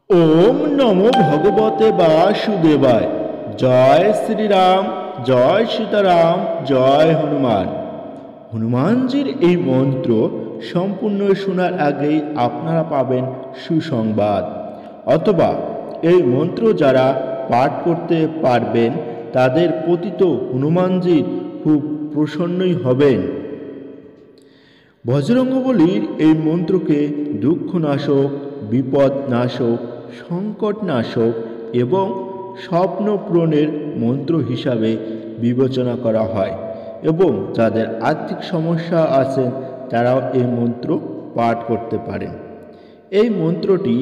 ওম নমো ভগবতে বাসুদেবায়। জয় শ্রীরাম, জয় সীতারাম, জয় হনুমান। হনুমানজির এই মন্ত্র সম্পূর্ণ শোনার আগেই আপনারা পাবেন সুসংবাদ, অথবা এই মন্ত্র যারা পাঠ করতে পারবেন তাদের প্রতি তো হনুমানজি খুব প্রসন্নই হবেন। বজরঙ্গবলীর এই মন্ত্রকে দুঃখনাশক, বিপদনাশক, সংকটনাশক এবং স্বপ্ন পূরণের মন্ত্র হিসাবে বিবেচনা করা হয় এবং যাদের আর্থিক সমস্যা আছে তারাও এই মন্ত্র পাঠ করতে পারেন। এই মন্ত্রটি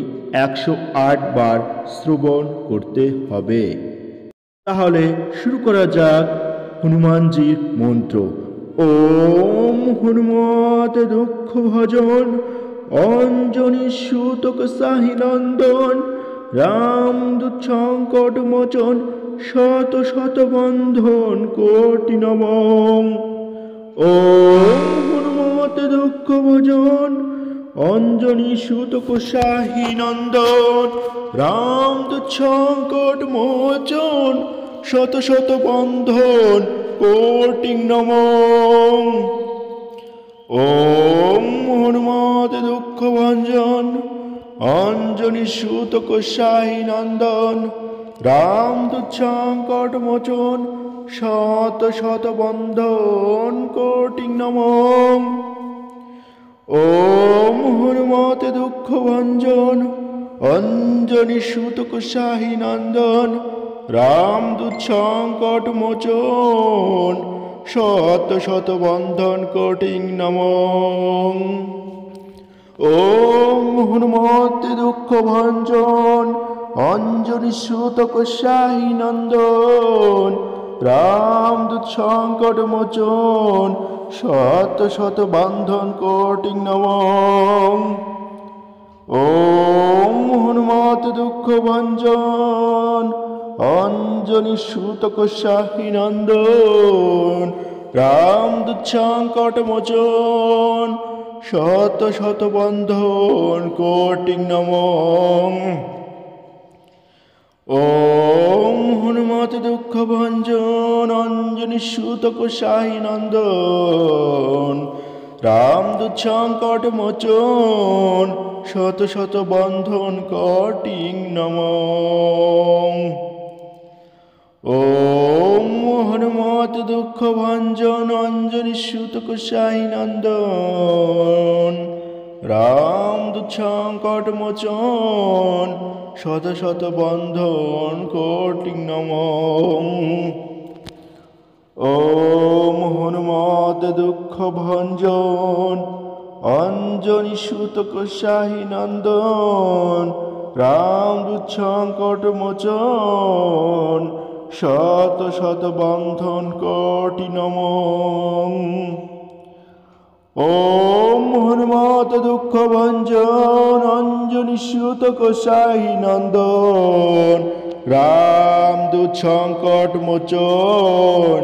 108 বার শ্রবণ করতে হবে। তাহলে শুরু করা যাক হনুমানজির মন্ত্র। ওম হনুমত দুঃখ ভজন অঞ্জনী সুতক সাহি নন্দন রামদূত সংকট মোচন শত শত বন্ধন কোটি নমঃ। ওম হনুমত দুঃখ ভজন অঞ্জনী সুতক সাহি নন্দন রামদূত সংকট মোচন শত শত বন্ধন কোটি নমঃ। ওম হনুমত দুঃখ ভঞ্জন অঞ্জনী সুতক সাহি নন্দন রামদূত সংকট মোচন শত শত বন্ধন কোটি নমঃ। ওম হনুমত দুঃখ ভঞ্জন অঞ্জনী সুতক সাহি নন্দন রামদূত সংকট মোচন শত শত বন্ধন কোটি নমঃ। ওম হনুমত দুঃখ ভঞ্জন অঞ্জনী সুতক সাহি নন্দন রামদূত সংকট মোচন শত শত বন্ধন কোটি নমঃ। ওম হনুমত দুঃখ ভঞ্জন অঞ্জনী সুতক সাহি নন্দন রামদূত সংকট মোচন শত শত বন্ধন কোটি নমঃ। ওম হনুমত দুঃখ ভঞ্জন অঞ্জনী সুতক সাহি নন্দন রামদূত সংকট মোচন শত শত বন্ধন কোটি নমঃ। ওম হনুমত দুঃখ ভঞ্জন অঞ্জনী সুতক সাহি নন্দন রামদূত সংকট মোচন শত শত বন্ধন কোটি নমঃ। ওম হনুমত দুঃখ ভঞ্জন অঞ্জনী সুতক সাহি নন্দন রামদূত সংকট মোচন শত শত বন্ধন কোটি নমঃ। ওম হনুমত দুঃখ ভঞ্জন অঞ্জনী সুতক সাহি নন্দন রামদূত সংকট মোচন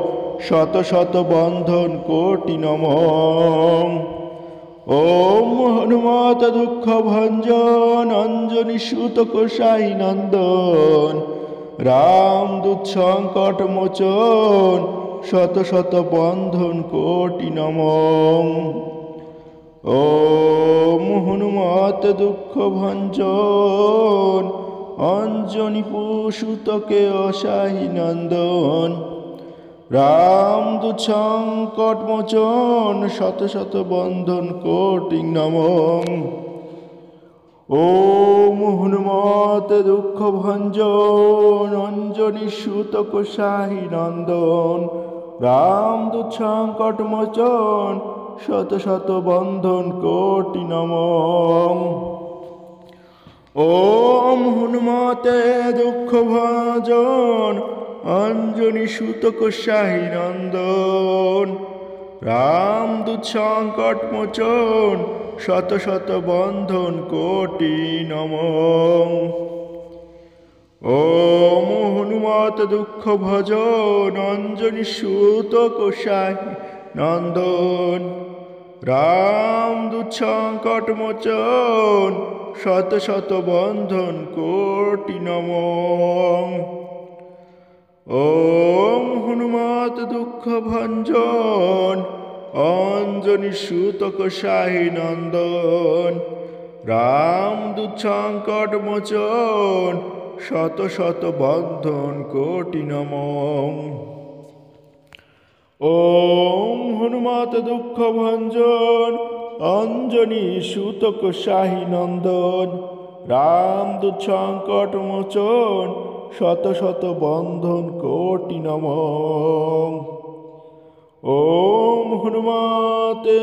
শত শত বন্ধন কোটি নমঃ। ওম হনুমত দুঃখ ভঞ্জন অঞ্জনী সুতক সাহি নন্দন রামদূত সংকট মোচন শত শত বন্ধন কোটি নমঃ। ওম হনুমত দুঃখ ভঞ্জন অঞ্জনী সুতকে অসাহি নন্দন রামদূত সংকট মোচন শত শত বন্ধন কোটি নমঃ। ওম হনুমত দুঃখ ভঞ্জন অঞ্জনী সুতক সাহি নন্দন রামদূত সংকট মোচন শত শত বন্ধন কোটি নমঃ। ওম হনুমতে দুঃখ ভঞ্জন অঞ্জনী সুতক সাহি নন্দন রামদূত সংকট মোচন শত শত বন্ধন কোটি নমঃ। ওম হনুমত দুঃখ ভজন অঞ্জনী সুতক সাহি নন্দন রামদূত সংকট মোচন শত শত বন্ধন কোটি নমঃ। ওম হনুমত দুঃখ ভঞ্জন অঞ্জনী সুতক শাহী নন্দন। রামদূত সংকট মোচন শত শত বন্ধন কোটি নমঃ। ওম হনুমত দুঃখ ভঞ্জন অঞ্জনী সুতক শাহী নন্দন। রামদূত সংকট মোচন শত শত বন্ধন কোটি নমঃ। ওম হনুমতে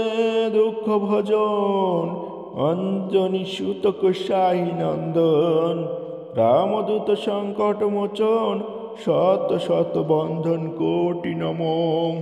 দুঃখ ভজন অঞ্জনী সুতক শাহী নন্দন। রামদূত সংকট মোচন শত শত বন্ধন কোটি নমঃ।